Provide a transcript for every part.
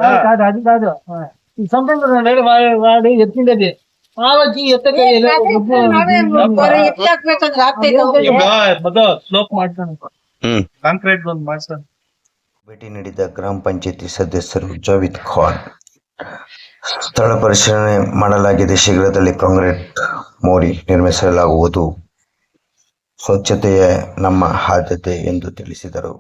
కాదు అది కాదు ఈ సొంతంగా వాడు ఎత్తుండేది ఆవచ్చి ఎత్తక ಸ್ಲೋಪ್ ಮಾಡ್ತಾನೆ ಕಾಂಕ್ರೀಟ್ ಒಂದು ಮಾಡ್ತಾನೆ. ಭೇಟಿ ನೀಡಿದ ಗ್ರಾಮ ಪಂಚಾಯತಿ ಸದಸ್ಯರು ಜಾವೀದ್ ಖಾನ್, ಸ್ಥಳ ಪರಿಶೀಲನೆ ಮಾಡಲಾಗಿದೆ. ಶೀಘ್ರದಲ್ಲಿ ಕಾಂಕ್ರೀಟ್ ಮೋರಿ ನಿರ್ಮಿಸಲಾಗುವುದು. ಸ್ವಚ್ಛತೆಯೇ ನಮ್ಮ ಆದ್ಯತೆ ಎಂದು ತಿಳಿಸಿದರು.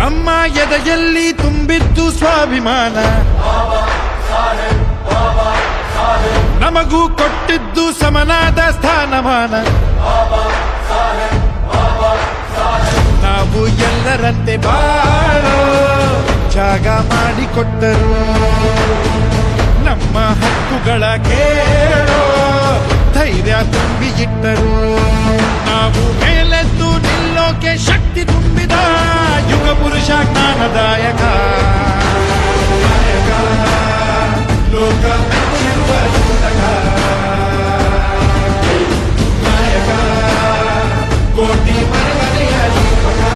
ನಮ್ಮ ಎದೆಯಲ್ಲಿ ತುಂಬಿದ್ದು ಸ್ವಾಭಿಮಾನ, ನಮಗೂ ಕೊಟ್ಟಿದ್ದು ಸಮನಾದ ಸ್ಥಾನಮಾನ. ನಾವು ಎಲ್ಲರಂತೆ ಬಾಳೋ ಜಾಗ ಮಾಡಿಕೊಟ್ಟರು, ನಮ್ಮ ಹಕ್ಕುಗಳ ಕೇಳೋ ಧೈರ್ಯ ತುಂಬಿ ಇಟ್ಟರು. ನಾವು ಮೇಲೆದ್ದು ನಿಲ್ಲೋಕೆ ಶಕ್ತಿ ತುಂಬಿದ ಯುಗ ಪುರುಷ ಜ್ಞಾನದಾಯಕ.